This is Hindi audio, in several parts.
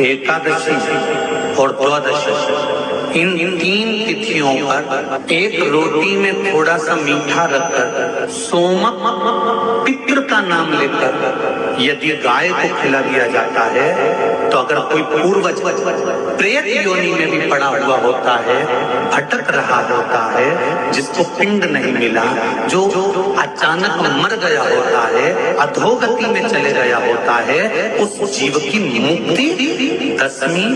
एकादशी और द्वादशी इन तीन तिथियों पर एक रोटी में थोड़ा सा मीठा रखकर सोमक पितृ का नाम लेकर यदि गाय को खिला दिया जाता है तो अगर कोई पूर्वज प्रेत योनि में भी पड़ा हुआ होता है, भटक रहा होता है, जिसको पिंड नहीं मिला, जो अचानक मर गया होता है, अधोगति में चले गया होता है, उस जीव की मुक्ति दशमी,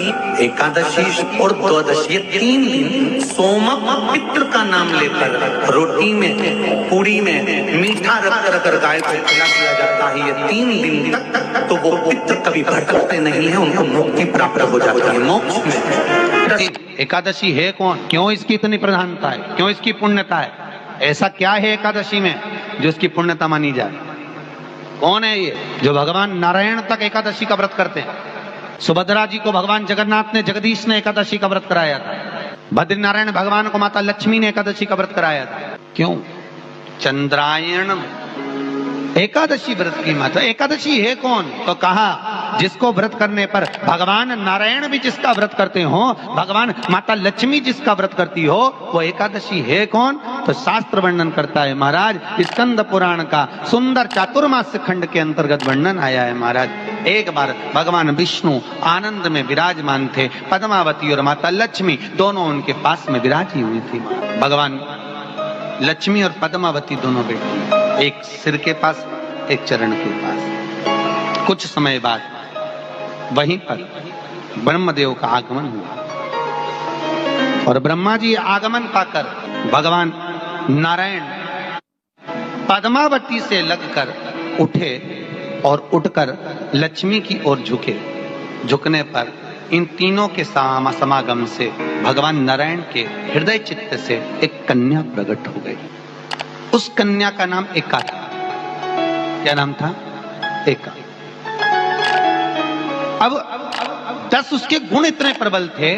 एकादशी और द्वादशी तीन दिन सोमक पितृ का नाम लेकर रोटी में पूरी में मीठा रखकर अगर गाय को खिला दिया जाता है ये 3 दिन तक, तो वो पितृ कभी भटकते नहीं है, उनको मुक्ति प्राप्त हो जाती है मोक्ष में। एकादशी है कौन, क्यों इसकी इतनी प्रधानता है, क्यों इसकी पुण्यता है, ऐसा क्या है एकादशी में जो इसकी पुण्यता मानी जाए? कौन है ये जो भगवान नारायण तक एकादशी का व्रत करते हैं? सुभद्रा जी को भगवान जगन्नाथ ने, जगदीश ने एकादशी का व्रत कराया था। बद्रीनारायण भगवान को माता लक्ष्मी ने एकादशी का व्रत कराया था। क्यों? चंद्रायण एकादशी व्रत की माता। एकादशी है कौन? तो कहा जिसको व्रत करने पर भगवान नारायण भी जिसका व्रत करते हो, भगवान माता लक्ष्मी जिसका व्रत करती हो, वो एकादशी है कौन? तो शास्त्र वर्णन करता है महाराज, स्कंद पुराण का सुंदर चातुर्मास्य खंड के अंतर्गत वर्णन आया है महाराज। एक बार भगवान विष्णु आनंद में विराजमान थे, पद्मावती और माता लक्ष्मी दोनों उनके पास में विराजी हुई थी। भगवान लक्ष्मी और पद्मावती दोनों बेटी, एक सिर के पास, एक चरण के पास। कुछ समय बाद वहीं पर ब्रह्मदेव का आगमन हुआ और ब्रह्मा जी आगमन पाकर भगवान नारायण पद्मावती से लगकर उठे और उठकर लक्ष्मी की ओर झुके। झुकने पर इन तीनों के समागम से भगवान नारायण के हृदय चित्त से एक कन्या प्रकट हो गई। उस कन्या का नाम एका था। क्या नाम था? एका। अब 10 उसके गुण इतने प्रबल थे,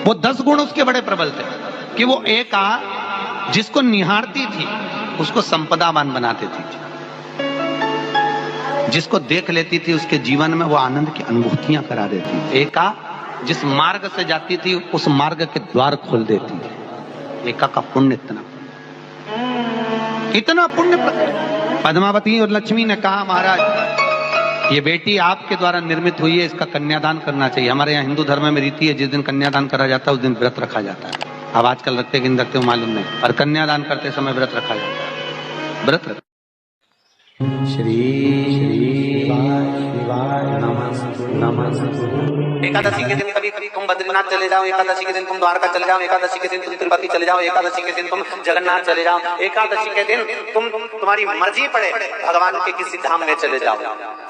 वो 10 गुण उसके बड़े प्रबल थे कि वो एका जिसको निहारती थी उसको संपदावान बना देती थी, जिसको देख लेती थी उसके जीवन में वो आनंद की अनुभूतियां करा देती थी। एका जिस मार्ग से जाती थी उस मार्ग के द्वार खोल देती थी। एका का पुण्य इतना पुण्य। पद्मावती और लक्ष्मी ने कहा महाराज ये बेटी आपके द्वारा निर्मित हुई है, इसका कन्यादान करना चाहिए। हमारे यहाँ हिंदू धर्म में रीति है, जिस दिन कन्यादान करा जाता है उस दिन व्रत रखा जाता है। अब आजकल रखते कि नहीं रखते मालूम नहीं, और कन्यादान करते समय व्रत रखा जाता है। व्रत रख श्री एकादशी के दिन कभी कभी तुम बद्रीनाथ चले जाओ, एकादशी के दिन तुम द्वारका चले जाओ, एकादशी के दिन तुम तिरुपति चले जाओ, एकादशी के दिन तुम जगन्नाथ चले जाओ, एकादशी के दिन तुम्हारी मर्जी पड़े भगवान के किसी धाम में चले जाओ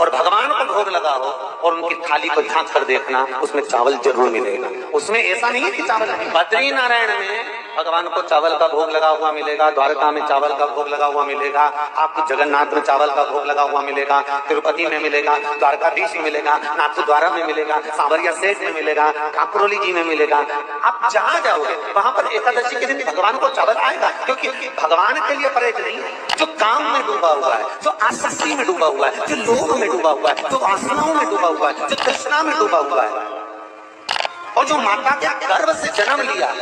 और भगवान को भोग लगाओ और उनकी थाली को झांक कर देखना, उसमें चावल जरूर मिलेगा। उसमें ऐसा नहीं है कि चावल नहीं। बद्रीनारायण में भगवान को चावल का भोग लगा हुआ मिलेगा, द्वारका में चावल का भोग लगा हुआ मिलेगा, आपको जगन्नाथ में चावल का भोग लगा हुआ मिलेगा, तिरुपति में मिलेगा, द्वारकाधीश में मिलेगा, नाथद्वारा में मिलेगा, सांवरिया सेठ में मिलेगा, काकुरोली जी में मिलेगा। आप जहां जाओगे वहां पर एकादशी के दिन भगवान को चावल आएगा, क्योंकि भगवान के लिए परहेज नहीं है। जो काम में डूबा हुआ है, जो आसक्ति में डूबा हुआ है, जो लोभ में डूबा हुआ है, जो वासनाओं में डूबा हुआ है, जो तृष्णा में डूबा हुआ है, और जो माता के गर्भ से जन्म लिया,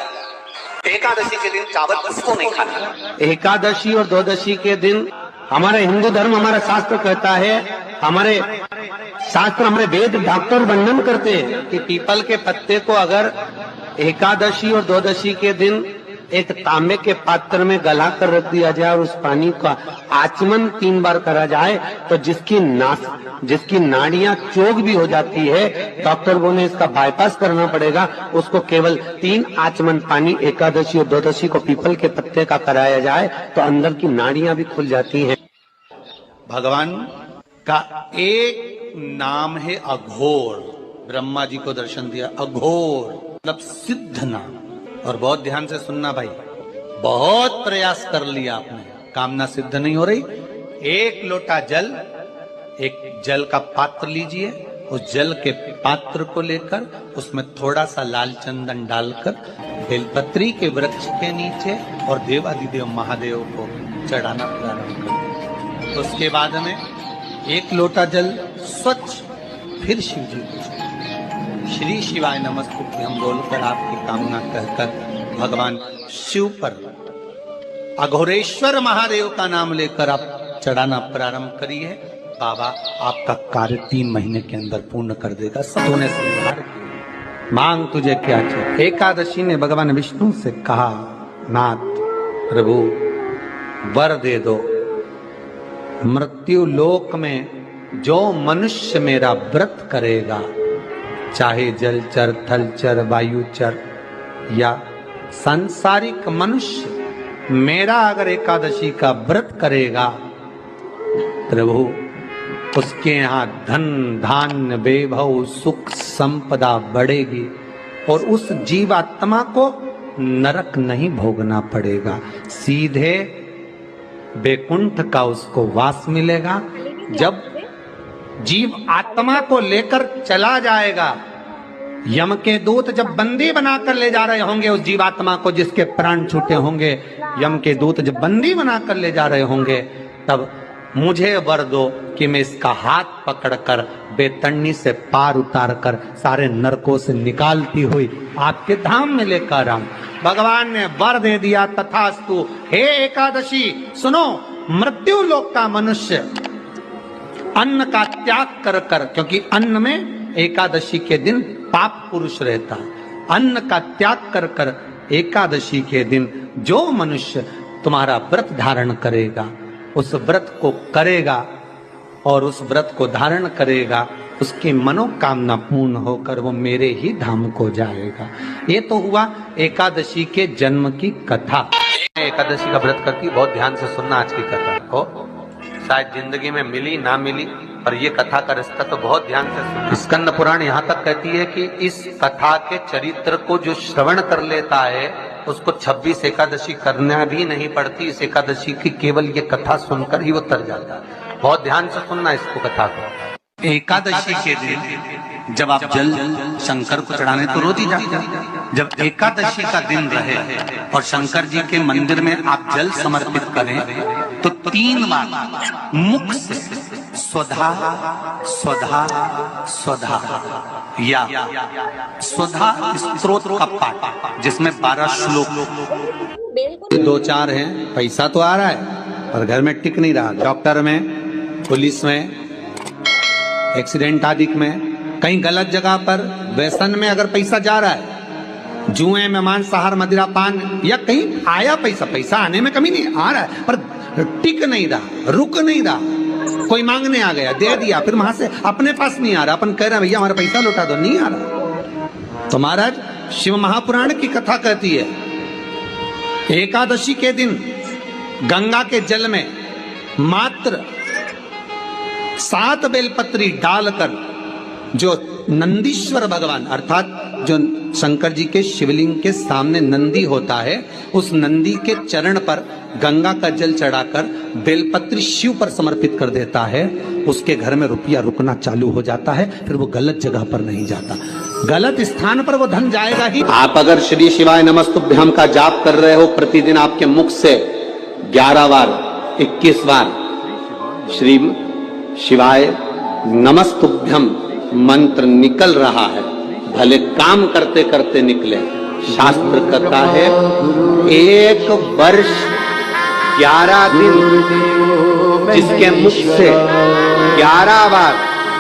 एकादशी के दिन चावल उसको नहीं खाना। एकादशी और द्वादशी के दिन हमारे हिंदू धर्म, हमारा शास्त्र कहता है, हमारे शास्त्र, हमारे वेद डॉक्टर वर्णन करते हैं कि पीपल के पत्ते को अगर एकादशी और द्वादशी के दिन एक तांबे के पात्र में गला कर रख दिया जाए और उस पानी का आचमन 3 बार करा जाए तो जिसकी नाड़ियां चोक भी हो जाती है, डॉक्टर बोले इसका बाईपास करना पड़ेगा, उसको केवल 3 आचमन पानी एकादशी और द्वादशी को पीपल के पत्ते का कराया जाए तो अंदर की नाड़ियां भी खुल जाती हैं। भगवान का एक नाम है अघोर। ब्रह्मा जी को दर्शन दिया, अघोर मतलब सिद्ध नाम। और बहुत ध्यान से सुनना भाई, बहुत प्रयास कर लिया आपने, कामना सिद्ध नहीं हो रही। 1 लोटा जल, एक जल का पात्र लीजिए, उस जल के पात्र को लेकर उसमें थोड़ा सा लाल चंदन डालकर बेलपत्री के वृक्ष के नीचे और देवादिदेव महादेव को चढ़ाना प्रारंभ कर। उसके बाद में 1 लोटा जल स्वच्छ फिर शिव जी को श्री शिवाय नमस्तुभ्यम बोलकर आपकी कामना कहकर भगवान शिव पर अघोरेश्वर महादेव का नाम लेकर आप चढ़ाना प्रारंभ करिए। बाबा आपका कार्य 3 महीने के अंदर पूर्ण कर देगा। सोने से हार के मांग तुझे क्या चाहिए। एकादशी ने भगवान विष्णु से कहा, नाथ प्रभु वर दे दो, मृत्यु लोक में जो मनुष्य मेरा व्रत करेगा, चाहे जलचर थलचर वायुचर या सांसारिक मनुष्य, मेरा अगर एकादशी का व्रत करेगा प्रभु, उसके यहाँ धन धान्य वैभव सुख संपदा बढ़ेगी और उस जीवात्मा को नरक नहीं भोगना पड़ेगा, सीधे बैकुंठ का उसको वास मिलेगा। जब जीव आत्मा को लेकर चला जाएगा, यम के दूत जब बंदी बनाकर ले जा रहे होंगे उस जीवात्मा को जिसके प्राण छूटे होंगे, यम के दूत जब बंदी बनाकर ले जा रहे होंगे, तब मुझे वर दो कि मैं इसका हाथ पकड़कर बेतन्नी से पार उतार कर सारे नरकों से निकालती हुई आपके धाम में लेकर आऊं। भगवान ने वर दे दिया, तथास्तु। हे एकादशी सुनो, मृत्यु लोक का मनुष्य अन्न का त्याग कर कर, क्योंकि अन्न में एकादशी के दिन पाप पुरुष रहता है, अन्न का त्याग कर कर एकादशी के दिन जो मनुष्य तुम्हारा व्रत धारण करेगा, उस व्रत को करेगा और उस व्रत को धारण करेगा, उसकी मनोकामना पूर्ण होकर वो मेरे ही धाम को जाएगा। ये तो हुआ एकादशी के जन्म की कथा। एकादशी का व्रत करती, बहुत ध्यान से सुनना आज की कथा को, शायद जिंदगी में मिली ना मिली, पर ये कथा का रिश्ता तो बहुत ध्यान से सुनना। स्कंद पुराण यहाँ तक कहती है कि इस कथा के चरित्र को जो श्रवण कर लेता है उसको 26 एकादशी करना भी नहीं पड़ती। इस एकादशी की केवल ये कथा सुनकर ही वो तर जाता है। बहुत ध्यान से सुनना इसको, कथा को। एकादशी के दिन जब आप जल शंकर को चढ़ाने तो रोज ही जाते हैं। जब एकादशी का दिन रहे और शंकर जी के मंदिर में आप जल समर्पित करें तो 3 बार मुख से स्वधा स्वधा स्वधा या स्वधा स्तोत्र का पाठ, जिसमें 12 श्लोक 2-4 हैं। पैसा तो आ रहा है पर घर में टिक नहीं रहा। डॉक्टर में, पुलिस में, एक्सीडेंट आदि में, कहीं गलत जगह पर व्यसन में अगर पैसा जा रहा है, जुए में, मांसाहार, मदिरा पान, या कहीं आया पैसा आने में कमी नहीं, आ रहा है पर टिक नहीं रहा, रुक नहीं रहा। कोई मांगने आ गया, दे दिया, फिर वहां से अपने पास नहीं आ रहा, अपन कह रहे हैं भैया हमारा पैसा लौटा दो, नहीं आ रहा। तो महाराज शिव महापुराण की कथा कहती है, एकादशी के दिन गंगा के जल में मात्र 7 बेलपत्री डालकर जो नंदीश्वर भगवान अर्थात जो शंकर जी के शिवलिंग के सामने नंदी होता है, उस नंदी के चरण पर गंगा का जल चढ़ाकर बेलपत्री शिव पर समर्पित कर देता है, उसके घर में रुपया रुकना चालू हो जाता है, फिर वो गलत जगह पर नहीं जाता, गलत स्थान पर वो धन जाएगा ही। आप अगर श्री शिवाय नमस्तुभ्यम का जाप कर रहे हो, प्रतिदिन आपके मुख से 11 बार 21 बार श्री शिवाय नमस्तुभ्यम मंत्र निकल रहा है, भले काम करते करते निकले। शास्त्र कहता है 1 वर्ष 11 दिन जिसके मुख से 11 बार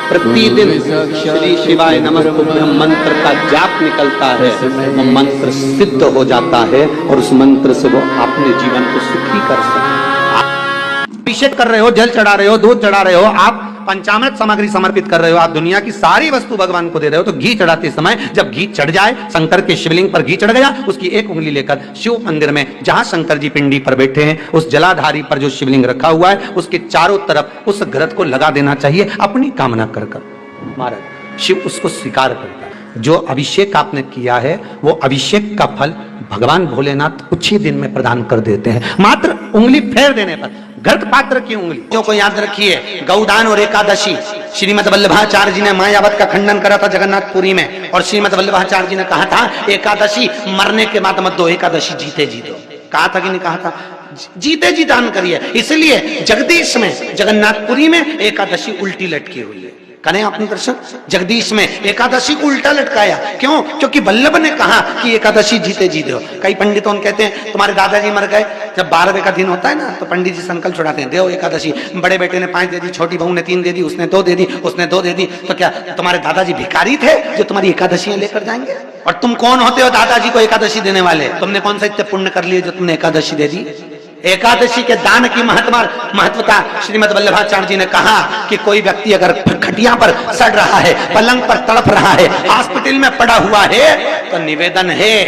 प्रतिदिन श्री शिवाय नमस्तुभ्यम मंत्र का जाप निकलता है, वो मंत्र सिद्ध हो जाता है और उस मंत्र से वो अपने जीवन को सुखी कर सकते। अभिषेक कर रहे हो, जल चढ़ा रहे हो, दूध चढ़ा रहे हो, आप पंचामृत सामग्री समर्पित कर रहे हो, आप दुनिया की सारी वस्तु भगवान को दे रहे हो, तो घी चढ़ाते समय जब घी चढ़ जाए, शंकर के शिवलिंग पर घी चढ़ गया, उसकी 1 उंगली लेकर शिव मंदिर में जहां शंकर जी पिंडी पर बैठे हैं, उस जलाधारी पर जो शिवलिंग रखा हुआ है, उसके चारों तरफ उस घृत को लगा देना चाहिए अपनी कामना कर कर। महाराज शिव उसको स्वीकार करता है। जो अभिषेक आपने किया है वो अभिषेक का फल भगवान भोलेनाथ कुछ ही दिन में प्रदान कर देते हैं, मात्र उंगली फेर देने पर। घृत पात्र की उंगली को याद रखिए। गौदान और एकादशी, श्रीमद वल्लभाचार्य जी ने मायावत का खंडन करा था जगन्नाथपुरी में, और श्रीमद वल्लभाचार्य जी ने कहा था एकादशी मरने के बाद मत दो, एकादशी जीते जी दो। कहा था कि नहीं कहा था? जीते जी दान करिए। इसलिए जगदीश में, जगन्नाथपुरी में एकादशी उल्टी लटकी हुई है। करें आपने दर्शन। जगदीश में एकादशी को उल्टा लटकाया, क्यों? क्योंकि वल्लभ ने कहा कि एकादशी जीते जी दो। कई पंडितों कहते हैं तुम्हारे दादाजी मर गए, जब 12वें का दिन होता है ना तो पंडित जी संकल्प छुड़ाते हैं, दो एकादशी। बड़े बेटे ने 5 दे दी, छोटी बहू ने 3 दे दी, उसने 2 दे दी, उसने 2 दे दी, तो क्या तुम्हारे दादाजी भिखारी थे जो तुम्हारी एकादशियां लेकर जाएंगे? और तुम कौन होते हो दादाजी को एकादशी देने वाले? तुमने कौन सा इतने पुण्य कर लिए जो तुमने एकादशी दे दी? एकादशी के दान की महत्वता श्रीमद् वल्लभाचार्य जी ने कहा कि कोई व्यक्ति अगर खटिया पर सड़ रहा है, पलंग पर तड़प रहा है, हॉस्पिटल में पड़ा हुआ है, तो निवेदन है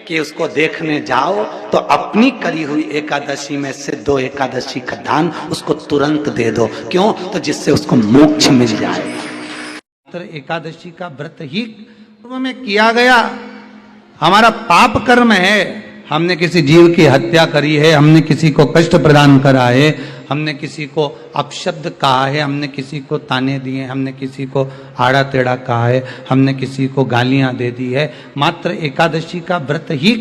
कि उसको देखने जाओ तो अपनी करी हुई एकादशी में से 2 एकादशी का दान उसको तुरंत दे दो। क्यों? तो जिससे उसको मोक्ष मिल जाए। एकादशी का व्रत ही में किया गया हमारा पाप कर्म है। हमने किसी जीव की हत्या करी है, हमने किसी को कष्ट प्रदान करा है, हमने किसी को अपशब्द कहा है, हमने किसी को ताने दिए, हमने किसी को आड़ा टेढ़ा कहा है, हमने किसी को गालियां दे दी है। मात्र एकादशी का व्रत ही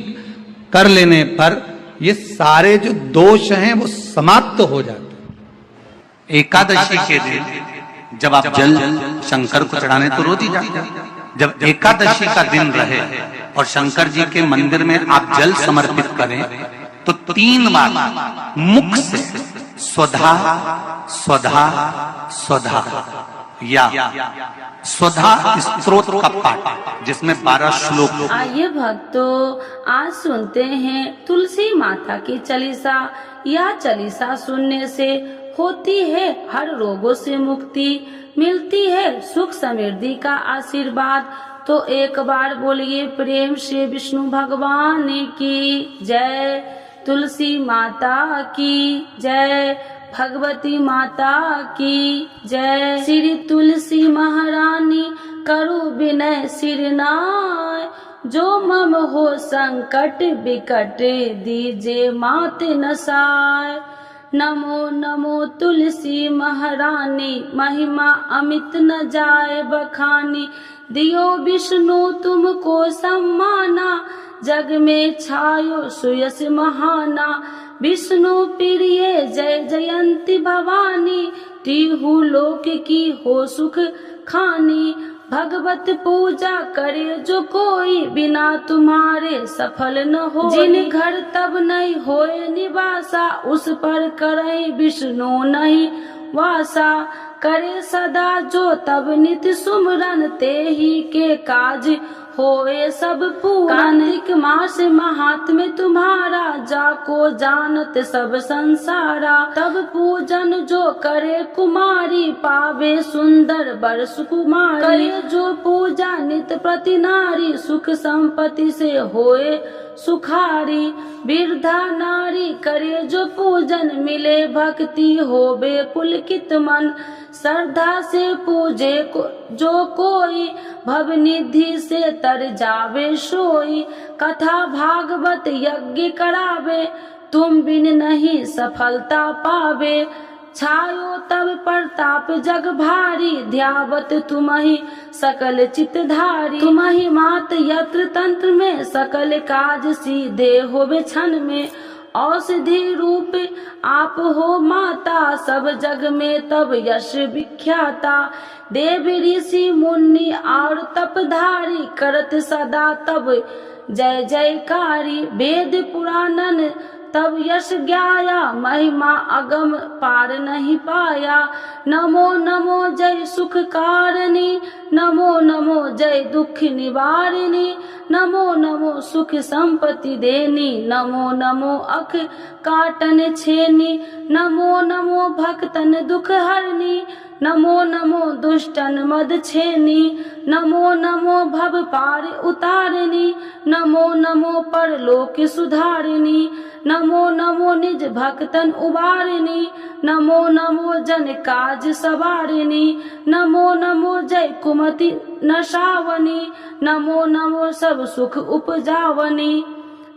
कर लेने पर ये सारे जो दोष हैं वो समाप्त हो जाते हैं। एकादशी के दिन जब आप जल शंकर को चढ़ाने तो रोज ही जाते हैं। जब एकादशी का दिन रहे और शंकर जी के मंदिर में आप जल समर्पित करें तो 3 बार मुख से स्वधा स्वधा स्वधा या स्वधा स्तोत्र का पाठ, जिसमें 12 श्लोक। आइए भक्तों, आज सुनते हैं तुलसी माता की चालीसा। यह चालीसा सुनने से होती है हर रोगों से मुक्ति, मिलती है सुख समृद्धि का आशीर्वाद। तो एक बार बोलिए प्रेम से विष्णु भगवान की जय, तुलसी माता की जय, भगवती माता की जय। श्री तुलसी महारानी करु विनय सिरनाय, जो मम हो संकट विकट दीजे मात नसाय। नमो नमो तुलसी महारानी, महिमा अमित न जाए बखानी। दियो विष्णु तुमको सम्माना, जग में छायो सुयस महाना। विष्णु प्रिय जय जयंती भवानी, तिहु लोक की हो सुख खानी। भगवत पूजा करे जो कोई, बिना तुम्हारे सफल न हो। जिन घर तब नहीं होए निवासा, उस पर करे विष्णु नहीं वासा। करे सदा जो तब नित सुमरन, ते ही के काज होए सब पूरन। कार्तिक मास महात्म्य तुम्हारा, जाको जानत सब संसारा। तब पूजन जो करे कुमारी, पावे सुंदर बर सुकुमारी। करे जो पूजा नित प्रति नारी, सुख संपत्ति से होए सुखारी। वृद्धा नारी करे जो पूजन, मिले भक्ति होवे पुलकित मन। श्रद्धा से पूजे जो कोई, भव निधि से तर जावे सोई। कथा भागवत यज्ञ करावे, तुम बिन नहीं सफलता पावे। छायो तब प्रताप जग भारी, ध्यावत तुम्हि सकल चितधारी। तुम्हि मात यत्र तंत्र में, सकल काज सीधे होवे क्षण में। औषधि रूप आप हो माता, सब जग में तब यश विख्याता। देव ऋषि मुनि और तपधारी, करत सदा तब जय जयकारी। वेद पुराणन तब यश ज्ञाया, महिमा अगम पार नहीं पाया। नमो नमो जय सुख कारिणी, नमो नमो जय दुख निवारिणी। नमो नमो सुख संपत्ति देनी, नमो नमो अख काटन छेनी। नमो नमो भक्तन दुख हरनी, नमो नमो दुष्टन मद छेनी। नमो नमो भव पार उतारिणी, नमो नमो परलोक सुधारिणी। नमो नमो निज भक्तन उबारिणी, नमो नमो जन काज सवारिणी। नमो नमो जय कुमति नशावनी, नमो नमो सब सुख उपजावनी।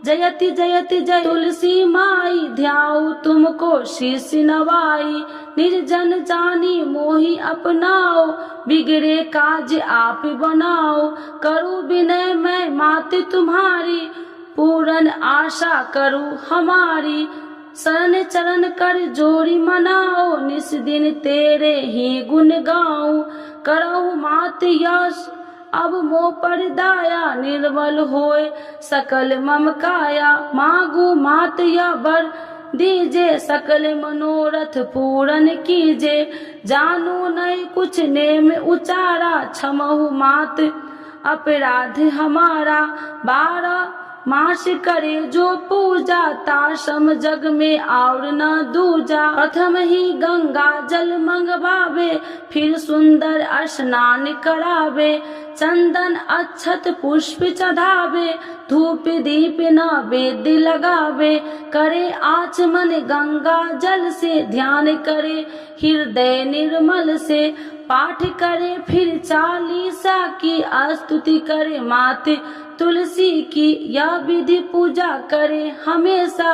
जयति जयति जय तुलसी माई, ध्याऊ तुमको शीश नवाई। निर्जन जानी मोहि अपनाओ, बिगड़े काज आप बनाओ। करूँ विनय मैं मात तुम्हारी, पूर्ण आशा करूँ हमारी। शरण चरण कर जोड़ी मनाओ, निस दिन तेरे ही गुण गाऊं। करहु मात यश अब मोह पर दाया, निर्मल होए सकल मम काया। मांगू मात या बर दीजे, सकल मनोरथ पूरन कीजे। जानू नहीं कुछ नेम उचारा, क्षमहु मात अपराध हमारा। 12 मास करे जो पूजा, ताशम जग में और न दूजा। प्रथम ही गंगा जल मंगवावे, फिर सुंदर स्नान करावे। चंदन अक्षत पुष्प चढ़ावे, धूप दीप नैवेद्य लगावे। करे आचमन गंगा जल से, ध्यान करे हृदय निर्मल से। पाठ करे फिर 40 की, स्तुति करे माते तुलसी की। यह विधि पूजा करे हमेशा,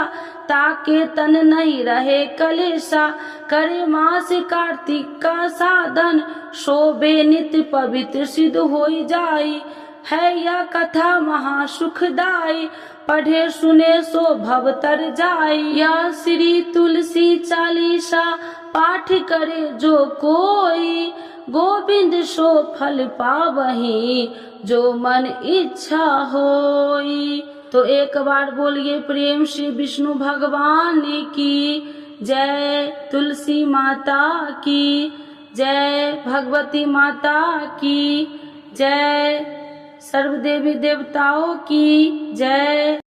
ताके तन नहीं रहे कलेशा। करे मास कार्तिक का साधन, शोभे नित्य पवित्र सिद्ध होई जाई। है यह कथा महा सुखदाई, पढ़े सुने सो भव तर जाई। यह श्री तुलसी चालीसा, पाठ करे जो कोई। गोविंद सो फल पावही, जो मन इच्छा होई। तो एक बार बोलिए प्रेम से विष्णु भगवान की जय, तुलसी माता की जय, भगवती माता की जय, सर्व देवी देवताओं की जय।